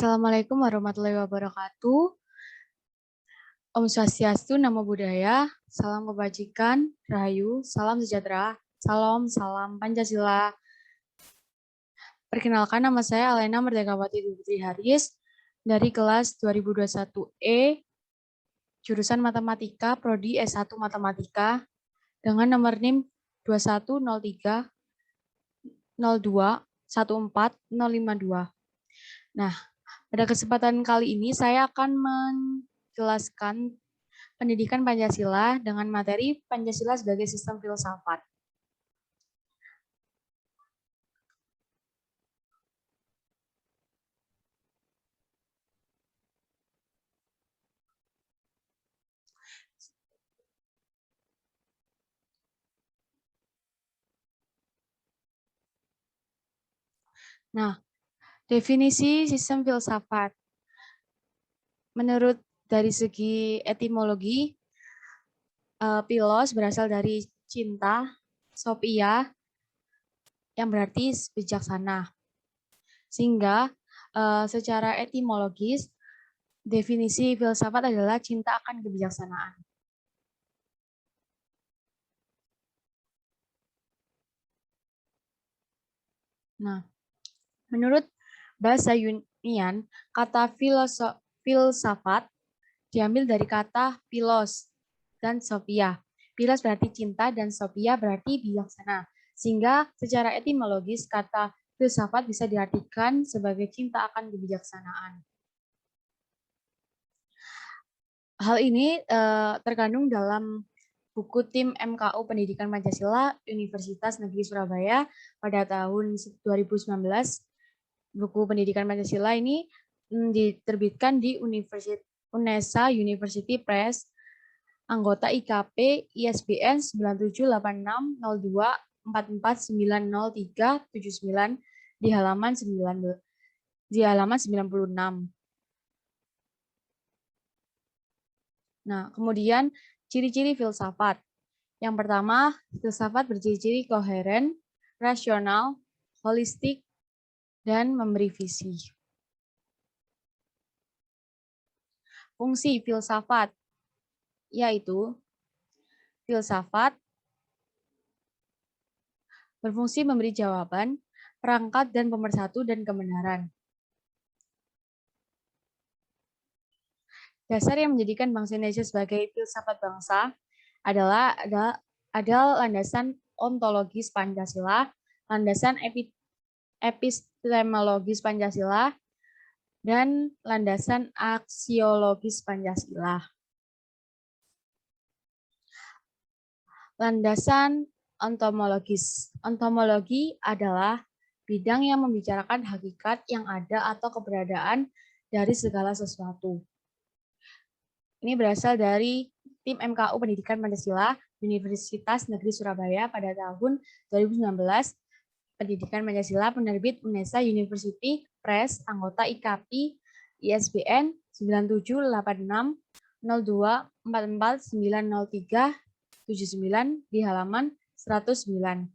Assalamualaikum warahmatullahi wabarakatuh. Om Swastiastu, Namo Buddhaya, salam kebajikan, rahayu, salam sejahtera, salam Pancasila. Perkenalkan, nama saya Alena Merdekawati Putri Haris dari kelas 2021E, jurusan Matematika, Prodi S1 Matematika, dengan nomor NIM 2103 02 14 052. Nah, pada kesempatan kali ini saya akan menjelaskan pendidikan Pancasila dengan materi Pancasila sebagai sistem filsafat. Nah, definisi sistem filsafat. Menurut dari segi etimologi, philos berasal dari cinta, sophia yang berarti bijaksana. Sehingga secara etimologis, definisi filsafat adalah cinta akan kebijaksanaan. Nah, menurut bahasa Yunani, kata filsafat diambil dari kata philos dan sophia. Philos berarti cinta dan sophia berarti bijaksana. Sehingga secara etimologis kata filsafat bisa diartikan sebagai cinta akan kebijaksanaan. Hal ini terkandung dalam buku tim MKU Pendidikan Pancasila Universitas Negeri Surabaya pada tahun 2019. Buku Pendidikan Pancasila ini diterbitkan di UNESA University Press, anggota IKP ISBN 978602449039 di halaman 96. Nah, kemudian ciri-ciri filsafat. Yang pertama, filsafat berciri-ciri koheren, rasional, holistik, dan memberi visi. Fungsi filsafat yaitu filsafat berfungsi memberi jawaban, perangkat dan pemersatu dan kebenaran. Dasar yang menjadikan bangsa Indonesia sebagai filsafat bangsa adalah ada landasan ontologis Pancasila, landasan epistemologis Pancasila, dan landasan aksiologis Pancasila. Landasan ontomologis. Ontomologi adalah bidang yang membicarakan hakikat yang ada atau keberadaan dari segala sesuatu. Ini berasal dari tim MKU Pendidikan Pancasila Universitas Negeri Surabaya pada tahun 2019. Pendidikan Pancasila penerbit UNESA University Press, anggota IKP ISBN 978602449039 di halaman 105,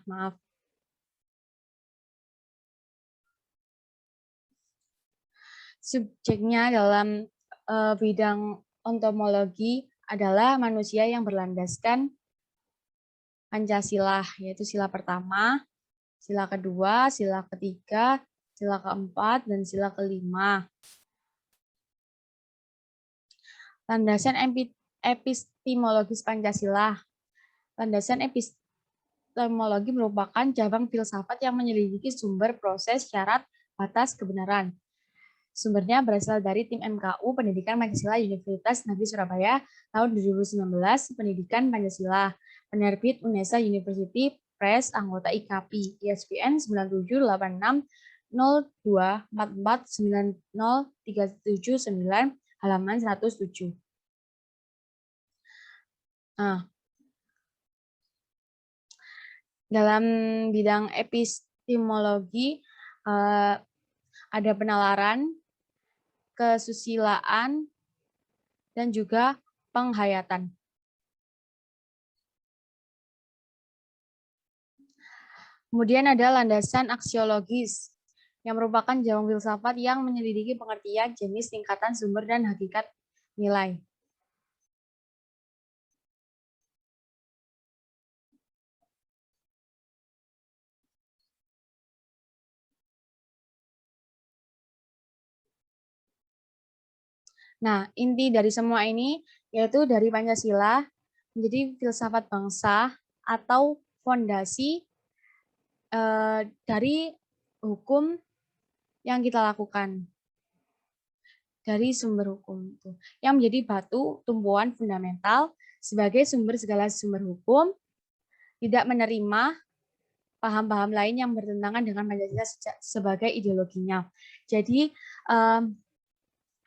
maaf. Subjeknya dalam bidang ontomologi adalah manusia yang berlandaskan Pancasila, yaitu sila pertama, sila kedua, sila ketiga, sila keempat, dan sila kelima. Landasan epistemologis Pancasila. Landasan epistemologi merupakan cabang filsafat yang menyelidiki sumber, proses, syarat, batas, kebenaran. Sumbernya berasal dari tim MKU Pendidikan Pancasila Universitas Negeri Surabaya tahun 2019, Pendidikan Pancasila, penerbit UNESA University Press, anggota IKP ISBN 978602449039 halaman 107. Nah, dalam bidang epistemologi ada penalaran, kesusilaan, dan juga penghayatan. Kemudian ada landasan aksiologis. yang merupakan cabang filsafat yang menyelidiki pengertian, jenis, tingkatan, sumber, dan hakikat nilai. Nah, inti dari semua ini yaitu dari Pancasila menjadi filsafat bangsa atau fondasi dari hukum yang kita lakukan, dari sumber hukum itu yang menjadi batu tumpuan fundamental sebagai sumber segala sumber hukum, tidak menerima paham-paham lain yang bertentangan dengan Pancasila sebagai ideologinya. Jadi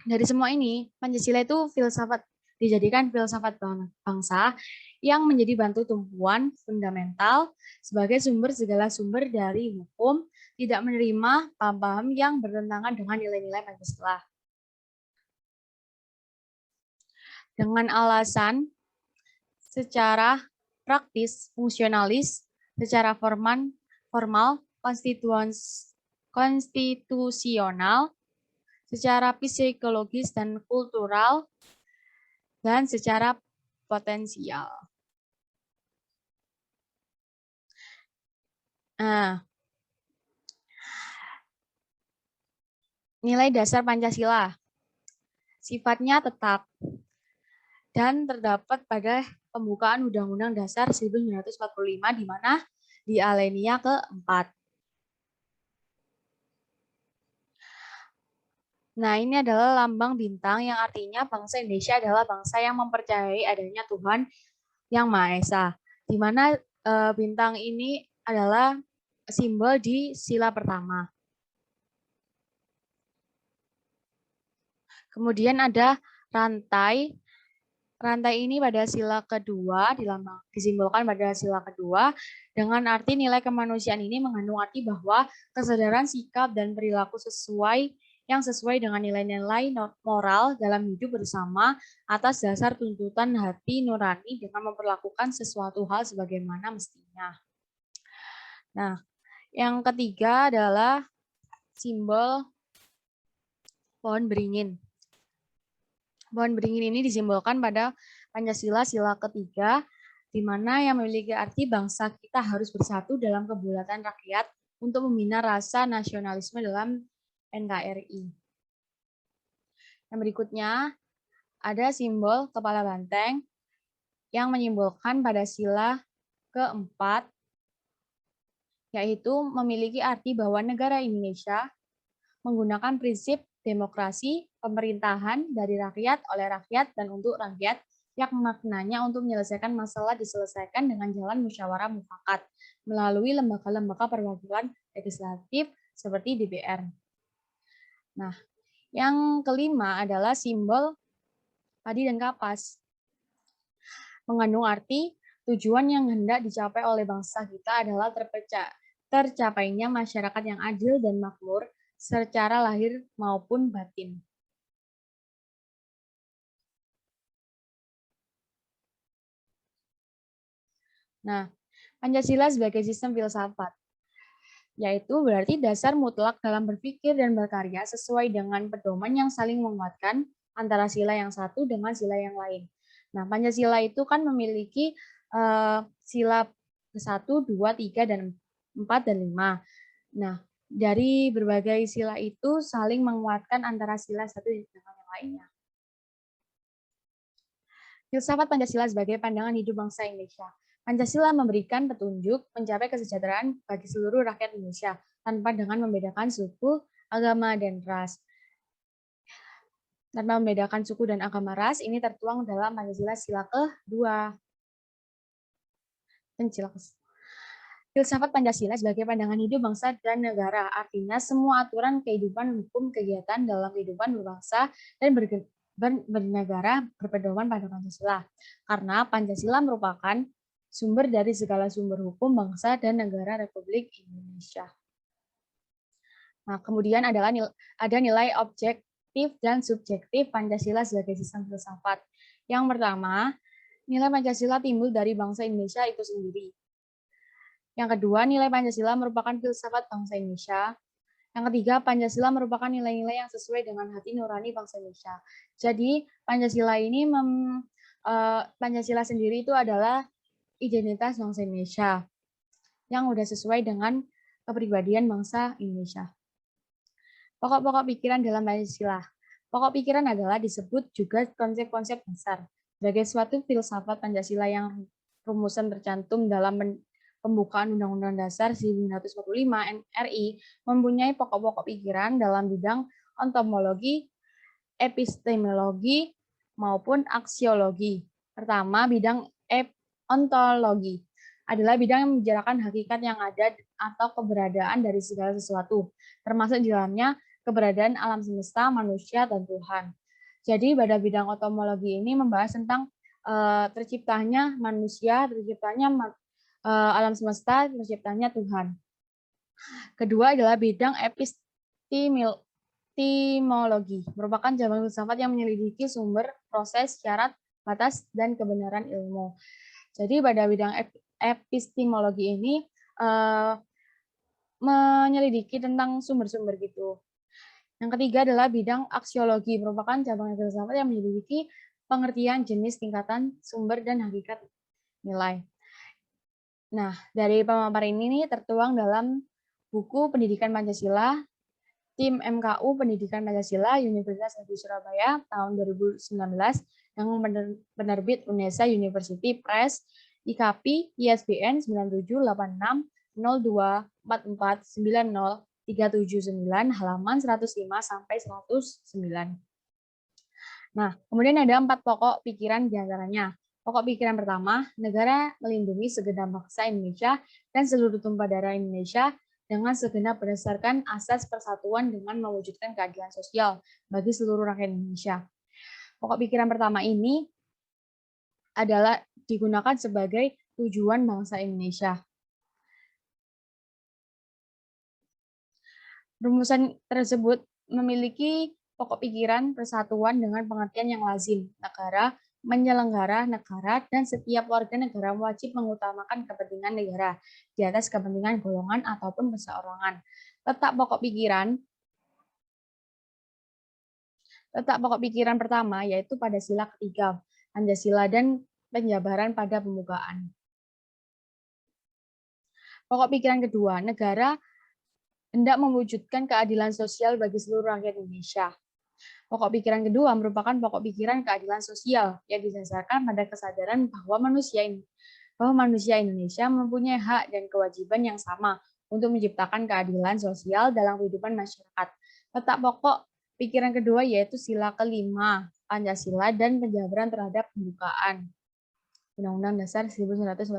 dari semua ini Pancasila itu filsafat dijadikan filsafat bangsa yang menjadi bantu tumpuan fundamental sebagai sumber segala sumber dari hukum, tidak menerima paham-paham yang bertentangan dengan nilai-nilai Pancasila. Dengan alasan secara praktis, fungsionalis, secara formal, konstitusional, secara psikologis dan kultural, dan secara potensial. Nah, nilai dasar Pancasila sifatnya tetap dan terdapat pada pembukaan Undang-Undang Dasar 1945 di mana di alinea ke-4. Nah, ini adalah lambang bintang yang artinya bangsa Indonesia adalah bangsa yang mempercayai adanya Tuhan Yang Maha Esa. Di mana bintang ini adalah simbol di sila pertama. Kemudian ada rantai. Rantai ini pada sila kedua disimbolkan pada sila kedua dengan arti nilai kemanusiaan ini mengandung arti bahwa kesadaran sikap dan perilaku sesuai dengan nilai-nilai moral dalam hidup bersama atas dasar tuntutan hati nurani dengan memperlakukan sesuatu hal sebagaimana mestinya. Nah, yang ketiga adalah simbol pohon beringin. Pohon beringin ini disimbolkan pada Pancasila sila ketiga, di mana yang memiliki arti bangsa kita harus bersatu dalam kedaulatan rakyat untuk membina rasa nasionalisme dalam NKRI. Yang berikutnya ada simbol kepala banteng yang menyimbolkan pada sila keempat, yaitu memiliki arti bahwa negara Indonesia menggunakan prinsip demokrasi, pemerintahan dari rakyat, oleh rakyat, dan untuk rakyat, yang maknanya untuk menyelesaikan masalah diselesaikan dengan jalan musyawarah mufakat melalui lembaga-lembaga perwakilan legislatif seperti DPR. Nah, yang kelima adalah simbol padi dan kapas. Mengandung arti tujuan yang hendak dicapai oleh bangsa kita adalah tercapainya masyarakat yang adil dan makmur secara lahir maupun batin. Nah, Pancasila sebagai sistem filsafat, yaitu berarti dasar mutlak dalam berpikir dan berkarya sesuai dengan pedoman yang saling menguatkan antara sila yang satu dengan sila yang lain. Nah, Pancasila itu kan memiliki sila 1, 2, 3, dan 4, dan 5. Nah, dari berbagai sila itu saling menguatkan antara sila satu dengan yang lainnya. Filsafat Pancasila sebagai pandangan hidup bangsa Indonesia. Pancasila memberikan petunjuk mencapai kesejahteraan bagi seluruh rakyat Indonesia tanpa dengan membedakan suku, agama, dan ras. Tanpa membedakan suku dan agama ras, ini tertuang dalam Pancasila sila ke-2. Filsafat Pancasila sebagai pandangan hidup bangsa dan negara, artinya semua aturan kehidupan, hukum, kegiatan dalam kehidupan berbangsa dan bernegara berpedoman pada Pancasila. Karena Pancasila merupakan sumber dari segala sumber hukum bangsa dan negara Republik Indonesia. Nah, kemudian ada nilai objektif dan subjektif Pancasila sebagai sistem filsafat. Yang pertama, nilai Pancasila timbul dari bangsa Indonesia itu sendiri. Yang kedua, nilai Pancasila merupakan filsafat bangsa Indonesia. Yang ketiga, Pancasila merupakan nilai-nilai yang sesuai dengan hati nurani bangsa Indonesia. Jadi, Pancasila sendiri itu adalah identitas bangsa Indonesia yang udah sesuai dengan kepribadian bangsa Indonesia. Pokok-pokok pikiran dalam Pancasila. Pokok pikiran adalah disebut juga konsep-konsep dasar. Sebagai suatu filsafat Pancasila yang rumusan tercantum dalam pembukaan Undang-Undang Dasar 1945 NRI mempunyai pokok-pokok pikiran dalam bidang ontomologi, epistemologi, maupun aksiologi. Pertama, bidang ontologi adalah bidang yang membicarakan hakikat yang ada atau keberadaan dari segala sesuatu, termasuk di dalamnya keberadaan alam semesta, manusia, dan Tuhan. Jadi pada bidang ontomologi ini membahas tentang terciptanya manusia, terciptanya alam semesta, terciptanya Tuhan. Kedua adalah bidang epistemologi, merupakan cabang filsafat yang menyelidiki sumber, proses, syarat, batas, dan kebenaran ilmu. Jadi pada bidang epistemologi ini menyelidiki tentang sumber-sumber gitu. Yang ketiga adalah bidang aksiologi, merupakan cabang filsafat yang menyelidiki pengertian jenis, tingkatan, sumber, dan hakikat nilai. Nah, dari pemaparan ini tertuang dalam buku Pendidikan Pancasila, Tim MKU Pendidikan Pancasila, Universitas Negeri Surabaya, tahun 2019, yang penerbit Unesa University Press, IKP, ISBN 9786024490 halaman 105 sampai 109. Nah, kemudian ada 4 pokok pikiran diantaranya. Pokok pikiran pertama, negara melindungi segenap bangsa Indonesia dan seluruh tumpah darah Indonesia dengan segenap berdasarkan asas persatuan dengan mewujudkan keadilan sosial bagi seluruh rakyat Indonesia. Pokok pikiran pertama ini adalah digunakan sebagai tujuan bangsa Indonesia. Rumusan tersebut memiliki pokok pikiran persatuan dengan pengertian yang lazim, negara, menyelenggara negara, dan setiap warga negara wajib mengutamakan kepentingan negara di atas kepentingan golongan ataupun perseorangan. Letak pokok pikiran pertama yaitu pada sila ketiga, Pancasila dan penjabaran pada pembukaan. Pokok pikiran kedua, negara hendak mewujudkan keadilan sosial bagi seluruh rakyat Indonesia. Pokok pikiran kedua merupakan pokok pikiran keadilan sosial yang didasarkan pada kesadaran bahwa manusia Indonesia mempunyai hak dan kewajiban yang sama untuk menciptakan keadilan sosial dalam kehidupan masyarakat. Letak pokok pikiran kedua yaitu sila kelima, Pancasila dan penjabaran terhadap pembukaan Undang-Undang Dasar 1945.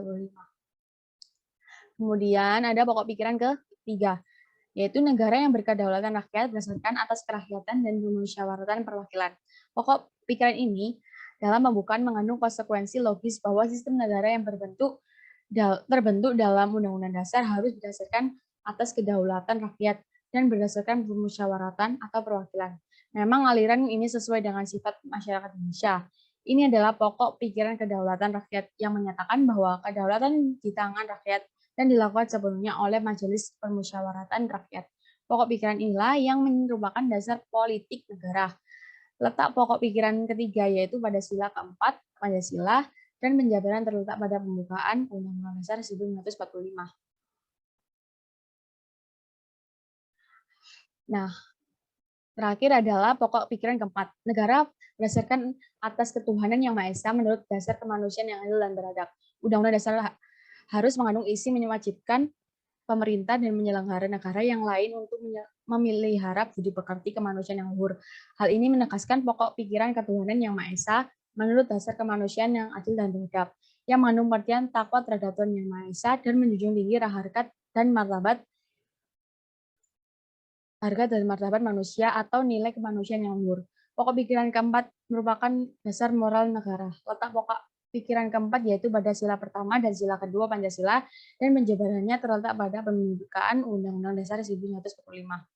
Kemudian ada pokok pikiran ketiga, yaitu negara yang berkedaulatan rakyat berdasarkan atas kerakyatan dan kemusyawaratan perwakilan. Pokok pikiran ini dalam pembukaan mengandung konsekuensi logis bahwa sistem negara yang terbentuk dalam Undang-Undang Dasar harus berdasarkan atas kedaulatan rakyat dan berdasarkan permusyawaratan atau perwakilan. Memang aliran ini sesuai dengan sifat masyarakat Indonesia. Ini adalah pokok pikiran kedaulatan rakyat yang menyatakan bahwa kedaulatan di tangan rakyat dan dilakukan sebelumnya oleh Majelis Permusyawaratan Rakyat. Pokok pikiran inilah yang merupakan dasar politik negara. Letak pokok pikiran ketiga yaitu pada sila keempat, Pancasila, dan penjabaran terletak pada pembukaan Undang-Undang Dasar 1945. Nah, terakhir adalah pokok pikiran keempat. Negara berdasarkan atas ketuhanan yang Maha Esa menurut dasar kemanusiaan yang adil dan beradab. Undang-Undang Dasar harus mengandung isi mewajibkan pemerintah dan penyelenggara negara yang lain untuk memelihara budi pekerti kemanusiaan yang luhur. Hal ini menegaskan pokok pikiran ketuhanan yang Maha Esa menurut dasar kemanusiaan yang adil dan beradab, yang mengandung pengertian takwa terhadap Tuhan yang Maha Esa dan menjunjung tinggi harkat dan martabat manusia atau nilai kemanusiaan yang luhur. Pokok pikiran keempat merupakan dasar moral negara. Letak pokok pikiran keempat yaitu pada sila pertama dan sila kedua Pancasila dan penjabarannya terletak pada pembukaan Undang-Undang Dasar 1945.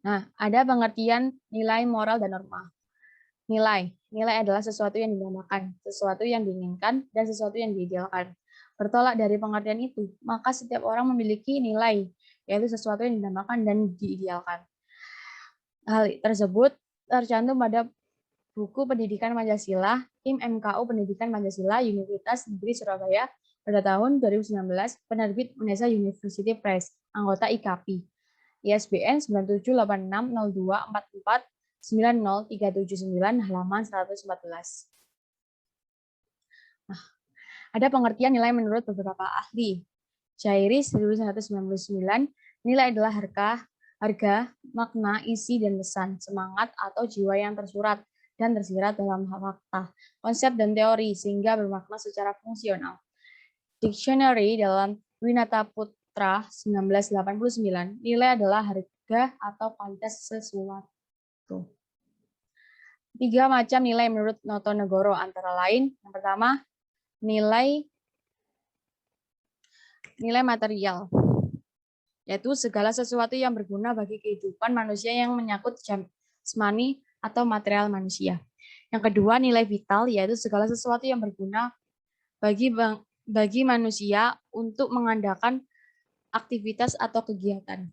Nah, ada pengertian nilai moral dan norma. Nilai adalah sesuatu yang dinamakan, sesuatu yang diinginkan, dan sesuatu yang diidealkan. Bertolak dari pengertian itu, maka setiap orang memiliki nilai yaitu sesuatu yang dinamakan dan diidealkan. Hal tersebut tercantum pada buku Pendidikan Pancasila, Tim MKU Pendidikan Pancasila, Universitas Negeri Surabaya pada tahun 2019, penerbit Unesa University Press, anggota IKAPI, ISBN 978602449039 halaman 114. Nah, ada pengertian nilai menurut beberapa ahli. Jairis 1999, nilai adalah harga, makna, isi, dan pesan, semangat atau jiwa yang tersurat dan tersirat dalam fakta, konsep, dan teori, sehingga bermakna secara fungsional. Dictionary dalam Winata Putra 1989, nilai adalah harga atau kualitas sesuatu. 3 macam nilai menurut Notonegoro, antara lain, yang pertama, nilai material, yaitu segala sesuatu yang berguna bagi kehidupan manusia yang menyangkut jasmani atau material manusia. Yang kedua, nilai vital, yaitu segala sesuatu yang berguna bagi manusia untuk mengadakan aktivitas atau kegiatan.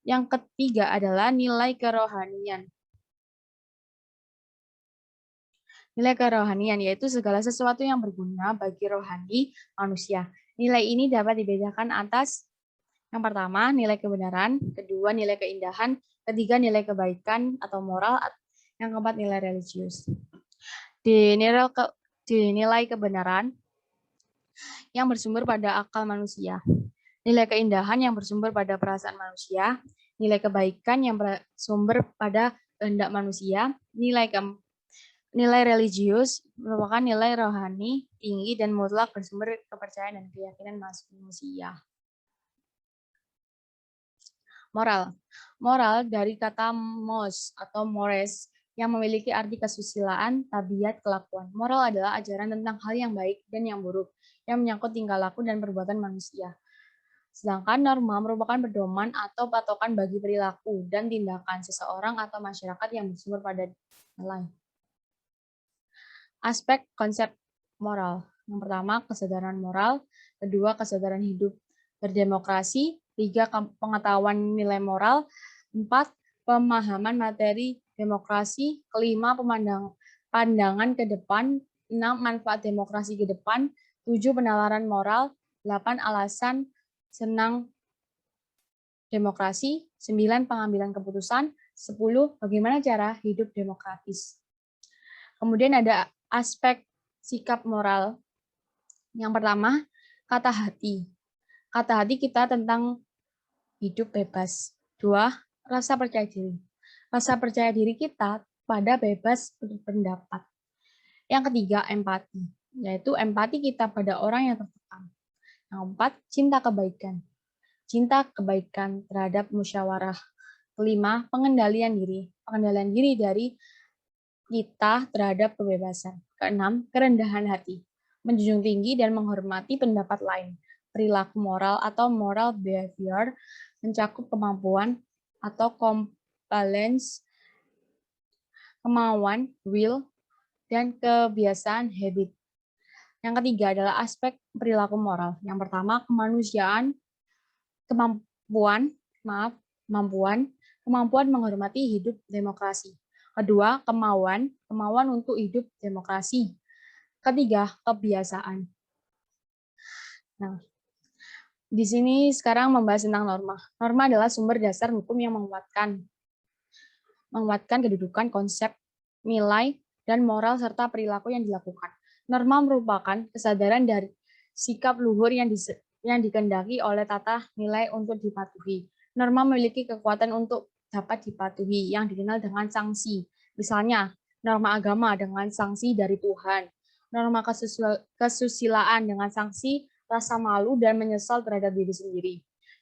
Yang ketiga adalah nilai kerohanian. Nilai kerohanian yaitu segala sesuatu yang berguna bagi rohani manusia. Nilai ini dapat dibedakan atas yang pertama, nilai kebenaran, kedua, nilai keindahan, ketiga, nilai kebaikan atau moral, yang keempat, nilai religius. Nilai kebenaran yang bersumber pada akal manusia, nilai keindahan yang bersumber pada perasaan manusia, nilai kebaikan yang bersumber pada kehendak manusia, nilai religius merupakan nilai rohani tinggi dan mutlak bersumber kepercayaan dan keyakinan manusia. Moral dari kata mos atau mores yang memiliki arti kesusilaan, tabiat, kelakuan. Moral adalah ajaran tentang hal yang baik dan yang buruk yang menyangkut tingkah laku dan perbuatan manusia. Sedangkan norma merupakan pedoman atau patokan bagi perilaku dan tindakan seseorang atau masyarakat yang bersumber pada nilai. Aspek konsep moral. Yang pertama, kesadaran moral. Kedua, kesadaran hidup berdemokrasi. 3, pengetahuan nilai moral. 4, pemahaman materi demokrasi. 5, pandangan ke depan. 6, manfaat demokrasi ke depan. 7, penalaran moral. 8, alasan senang demokrasi. 9, pengambilan keputusan. 10, bagaimana cara hidup demokratis. Kemudian ada aspek sikap moral. Yang pertama, kata hati. Kata hati kita tentang hidup bebas. 2, rasa percaya diri. Rasa percaya diri kita pada bebas berpendapat. Yang ketiga, empati. Yaitu empati kita pada orang yang tertekan. Yang keempat, cinta kebaikan. Cinta kebaikan terhadap musyawarah. Kelima, pengendalian diri. Pengendalian diri dari kita terhadap kebebasan. Keenam, kerendahan hati. Menjunjung tinggi dan menghormati pendapat lain. Perilaku moral atau moral behavior mencakup kemampuan atau compliance, kemauan, will, dan kebiasaan habit. Yang ketiga adalah aspek perilaku moral. Yang pertama, kemampuan menghormati hidup demokrasi. Kedua, kemauan untuk hidup demokrasi. Ketiga, kebiasaan. Nah, di sini sekarang membahas tentang norma. Norma adalah sumber dasar hukum yang menguatkan kedudukan konsep, nilai, dan moral serta perilaku yang dilakukan. Norma merupakan kesadaran dari sikap luhur yang dikehendaki oleh tata nilai untuk dipatuhi. Norma memiliki kekuatan untuk dapat dipatuhi yang dikenal dengan sanksi. Misalnya, norma agama dengan sanksi dari Tuhan. Norma kesusilaan dengan sanksi rasa malu dan menyesal terhadap diri sendiri.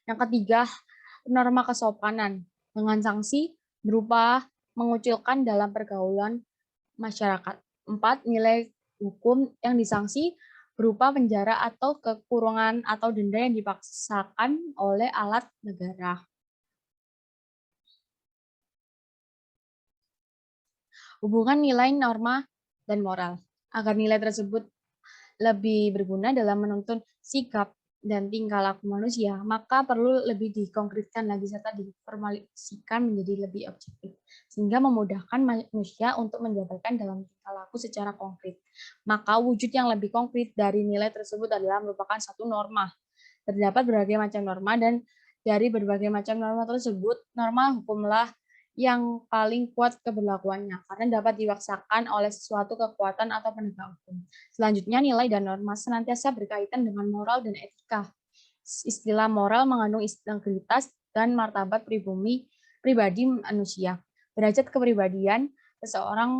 Yang ketiga, norma kesopanan dengan sanksi berupa mengucilkan dalam pergaulan masyarakat. 4, nilai hukum yang disanksi berupa penjara atau kekurungan atau denda yang dipaksakan oleh alat negara. Hubungan nilai, norma, dan moral. Agar nilai tersebut lebih berguna dalam menuntun sikap dan tingkah laku manusia, maka perlu lebih dikonkretkan lagi serta diformulasikan menjadi lebih objektif, sehingga memudahkan manusia untuk menjabarkan dalam tingkah laku secara konkret. Maka wujud yang lebih konkret dari nilai tersebut adalah merupakan satu norma. Terdapat berbagai macam norma dan dari berbagai macam norma tersebut, norma hukumlah yang paling kuat keberlakuannya karena dapat diwaksakan oleh suatu kekuatan atau penegak hukum. Selanjutnya, nilai dan norma senantiasa berkaitan dengan moral dan etika. Istilah moral mengandung integritas dan martabat pribadi manusia. Derajat kepribadian seseorang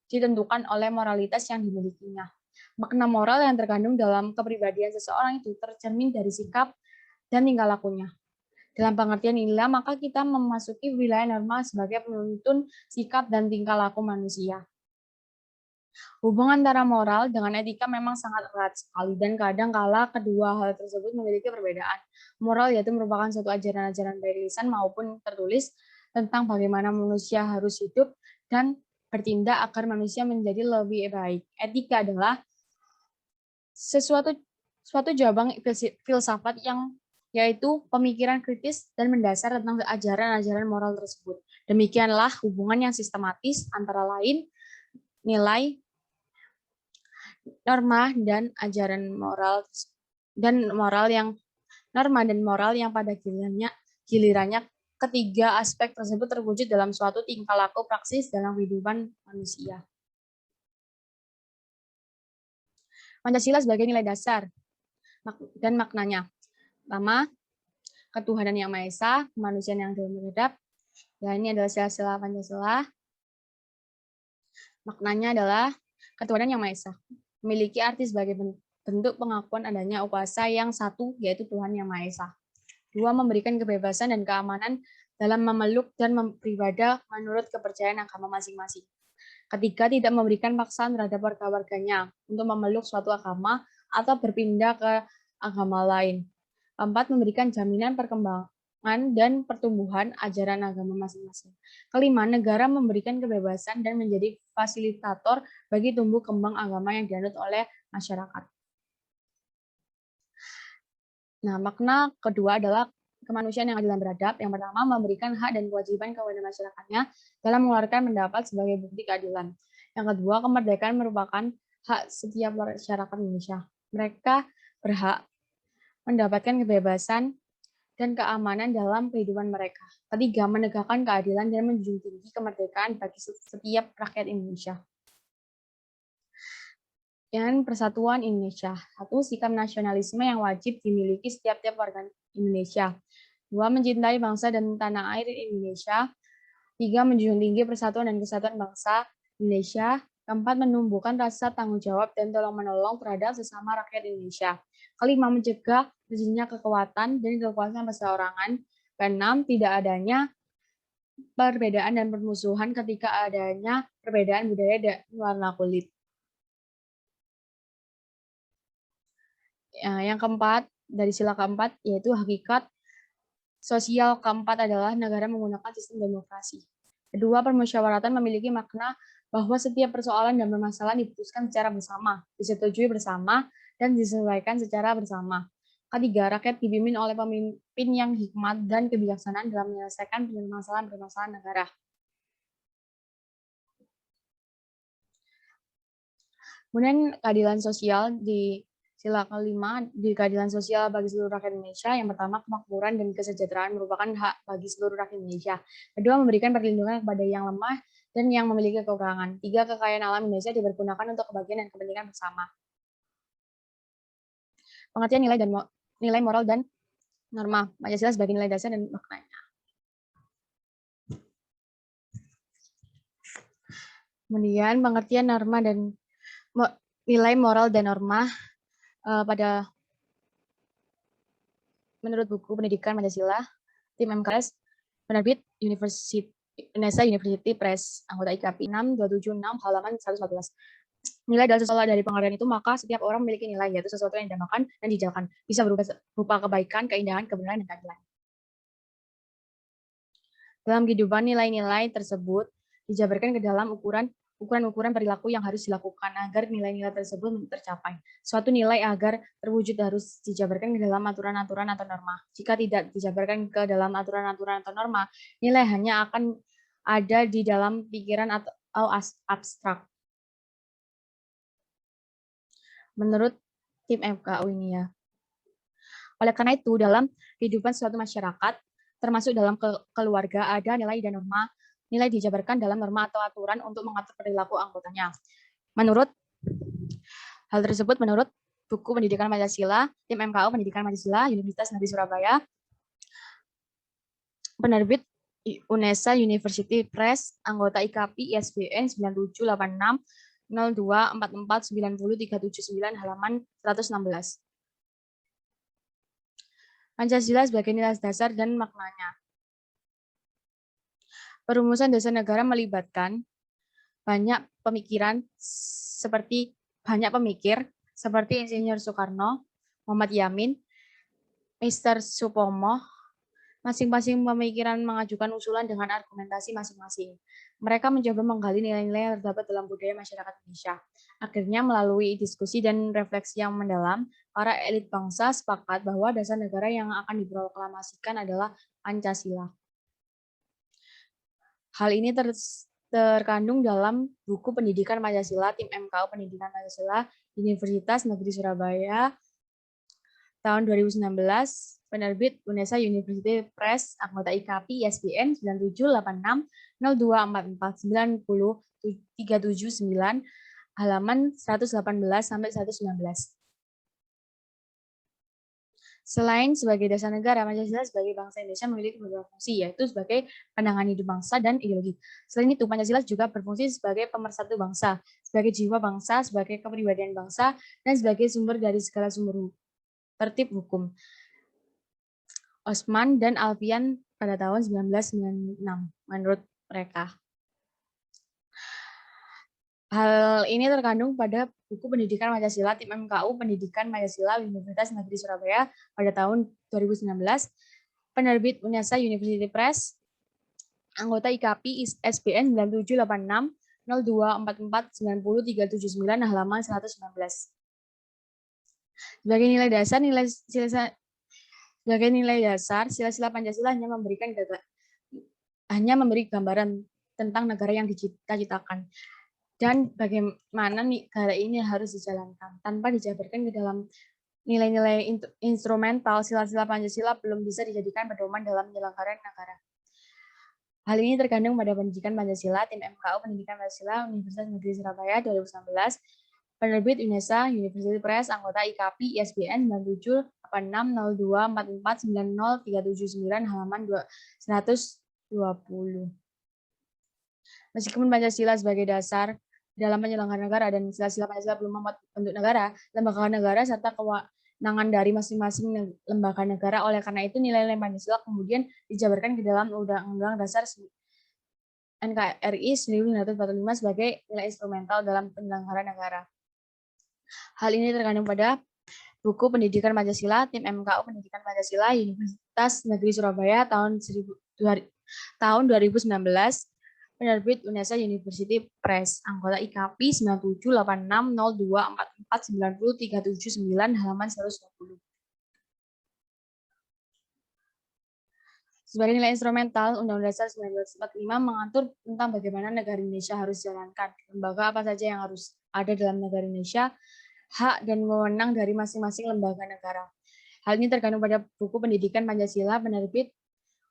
ditentukan oleh moralitas yang dimilikinya. Makna moral yang terkandung dalam kepribadian seseorang itu tercermin dari sikap dan tingkah lakunya. Dalam pengertian inilah, maka kita memasuki wilayah norma sebagai penuntun sikap dan tingkah laku manusia. Hubungan antara moral dengan etika memang sangat erat sekali dan kadang kala kedua hal tersebut memiliki perbedaan. Moral yaitu merupakan suatu ajaran-ajaran baik lisan maupun tertulis tentang bagaimana manusia harus hidup dan bertindak agar manusia menjadi lebih baik. Etika adalah suatu jawaban filsafat yang yaitu pemikiran kritis dan mendasar tentang ajaran-ajaran moral tersebut. Demikianlah hubungan yang sistematis antara lain nilai, norma dan ajaran moral yang pada gilirannya ketiga aspek tersebut terwujud dalam suatu tingkah laku praksis dalam kehidupan manusia. Pancasila sebagai nilai dasar dan maknanya. Pertama, ketuhanan yang Maha Esa, kemanusiaan yang adil beradab. Dan ini adalah sila-sila Pancasila. Maknanya adalah ketuhanan yang Maha Esa. Memiliki arti sebagai bentuk pengakuan adanya kuasa yang satu, yaitu Tuhan yang Maha Esa. Dua, memberikan kebebasan dan keamanan dalam memeluk dan beribadah menurut kepercayaan agama masing-masing. Ketiga, tidak memberikan paksaan terhadap warga-warganya untuk memeluk suatu agama atau berpindah ke agama lain. Keempat, memberikan jaminan perkembangan dan pertumbuhan ajaran agama masing-masing. Kelima, negara memberikan kebebasan dan menjadi fasilitator bagi tumbuh kembang agama yang dianut oleh masyarakat. Nah, makna kedua adalah kemanusiaan yang adil dan beradab. Yang pertama, memberikan hak dan kewajiban kepada masyarakatnya dalam mengeluarkan pendapat sebagai bukti keadilan. Yang kedua, kemerdekaan merupakan hak setiap masyarakat Indonesia. Mereka berhak mendapatkan kebebasan dan keamanan dalam kehidupan mereka. Ketiga, menegakkan keadilan dan menjunjung tinggi kemerdekaan bagi setiap rakyat Indonesia. Dan persatuan Indonesia. Satu, sikap nasionalisme yang wajib dimiliki setiap warga Indonesia. Dua, mencintai bangsa dan tanah air Indonesia. Tiga, menjunjung tinggi persatuan dan kesatuan bangsa Indonesia. Keempat, menumbuhkan rasa tanggung jawab dan tolong-menolong terhadap sesama rakyat Indonesia. Kelima, mencegah terjadinya kekuatan dan kekuasaan perseorangan. Keenam, tidak adanya perbedaan dan permusuhan ketika adanya perbedaan budaya dan warna kulit. Yang keempat, dari sila keempat, yaitu hakikat sosial keempat adalah negara menggunakan sistem demokrasi. Kedua, permusyawaratan memiliki makna bahwa setiap persoalan dan permasalahan diputuskan secara bersama, disetujui bersama, dan diselesaikan secara bersama. Ketiga, rakyat dipimpin oleh pemimpin yang hikmat dan kebijaksanaan dalam menyelesaikan permasalahan-permasalahan negara. Kemudian keadilan sosial di sila kelima, di keadilan sosial bagi seluruh rakyat Indonesia. Yang pertama, kemakmuran dan kesejahteraan merupakan hak bagi seluruh rakyat Indonesia. Kedua, memberikan perlindungan kepada yang lemah dan yang memiliki kekurangan. Tiga, kekayaan alam Indonesia dipergunakan untuk kebahagiaan dan kepentingan bersama. Pengertian nilai moral dan norma Pancasila sebagai nilai dasar dan maknanya. Kemudian pengertian norma dan nilai moral dan norma pada menurut buku pendidikan Pancasila, tim MKS, penerbit Indonesia University Press, anggota IKAPI 6276 halaman 114. Nilai adalah sesuatu dari pengertian itu, maka setiap orang memiliki nilai, yaitu sesuatu yang dinamakan dan dijalankan. Bisa berupa kebaikan, keindahan, kebenaran, dan keadilan. Dalam kehidupan, nilai-nilai tersebut dijabarkan ke dalam ukuran ukuran-ukuran perilaku yang harus dilakukan agar nilai-nilai tersebut tercapai. Suatu nilai agar terwujud harus dijabarkan ke dalam aturan-aturan atau norma. Jika tidak dijabarkan ke dalam aturan-aturan atau norma, nilai hanya akan ada di dalam pikiran atau abstrak. Menurut tim MKU ini ya. Oleh karena itu, dalam kehidupan suatu masyarakat, termasuk dalam keluarga, ada nilai dan norma. Nilai dijabarkan dalam norma atau aturan untuk mengatur perilaku anggotanya. Menurut hal tersebut, menurut buku Pendidikan Pancasila, tim MKU Pendidikan Pancasila, Universitas Negeri Surabaya, penerbit UNESA University Press, anggota IKAPI ISBN 978602449039 halaman 116. Pancasila sebagai nilai dasar dan maknanya. Perumusan dasar negara melibatkan banyak pemikir seperti Insinyur Soekarno, Muhammad Yamin, Mr. Supomo. Masing-masing pemikiran mengajukan usulan dengan argumentasi masing-masing. Mereka mencoba menggali nilai-nilai yang terdapat dalam budaya masyarakat Indonesia. Akhirnya melalui diskusi dan refleksi yang mendalam, para elit bangsa sepakat bahwa dasar negara yang akan diproklamasikan adalah Pancasila. Hal ini terkandung dalam buku Pendidikan Pancasila, tim MKU Pendidikan Pancasila, Universitas Negeri Surabaya, tahun 2019, penerbit UNESA University Press, anggota IKAPI ISBN 9786024490379379, halaman 118-119. Selain sebagai dasar negara, Pancasila sebagai bangsa Indonesia memiliki beberapa fungsi, yaitu sebagai pandangan hidup bangsa dan ideologi. Selain itu, Pancasila juga berfungsi sebagai pemersatu bangsa, sebagai jiwa bangsa, sebagai kepribadian bangsa, dan sebagai sumber dari segala sumber tertib hukum. Osman dan Alfian pada tahun 1996, menurut mereka. Hal ini terkandung pada buku Pendidikan Pancasila, tim MKU Pendidikan Pancasila, Universitas Negeri Surabaya pada tahun 2019, penerbit UNESA University Press, anggota IKAPI ISBN 978602449039 halaman 119. Sebagai nilai dasar, sila-sila Pancasila hanya memberi gambaran tentang negara yang dicita-citakan dan bagaimana negara ini harus dijalankan. Tanpa dijabarkan ke dalam nilai-nilai instrumental, sila-sila Pancasila belum bisa dijadikan pedoman dalam penyelenggaraan negara. Hal ini terkandung pada Pendidikan Pancasila, tim MKU Pendidikan Pancasila, Universitas Negeri Surabaya 2019, penerbit UNESA University Press, anggota IKAPI ISBN 97860244903779 halaman 120. Meskipun Pancasila sebagai dasar dalam penyelenggaraan negara dan sila-sila Pancasila belum membuat bentuk negara, lembaga negara serta kewenangan dari masing-masing lembaga negara. Oleh karena itu, nilai-nilai Pancasila kemudian dijabarkan ke dalam Undang-Undang Dasar NKRI 1945 sebagai nilai instrumental dalam penyelenggaraan negara. Hal ini terkandung pada buku Pendidikan Pancasila, tim MKU Pendidikan Pancasila, Universitas Negeri Surabaya tahun 2019, penerbit UNESA University Press, anggota IKAPI 97860244903779 halaman 120. Sebagai nilai instrumental, Undang-Undang Dasar 1945 mengatur tentang bagaimana negara Indonesia harus dijalankan, lembaga apa saja yang harus ada dalam negara Indonesia, hak dan wewenang dari masing-masing lembaga negara. Hal ini terkandung pada buku Pendidikan Pancasila, penerbit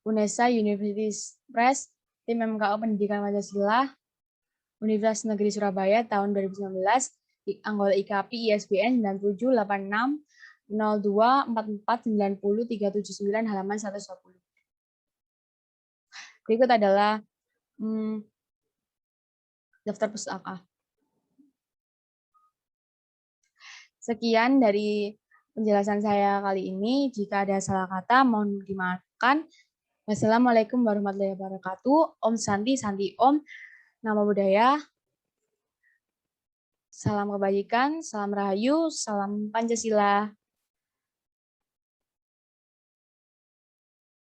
UNESA University Press, tim MKU Pendidikan Pancasila, Universitas Negeri Surabaya tahun 2019, anggota IKAPI ISBN 97860244903779 halaman 120. Berikut adalah daftar pustaka. Sekian dari penjelasan saya kali ini. Jika ada salah kata, mohon dimaafkan. Wassalamualaikum warahmatullahi wabarakatuh. Om Santi, Santi Om. Nama budaya. Salam kebajikan, salam rahayu, salam Pancasila.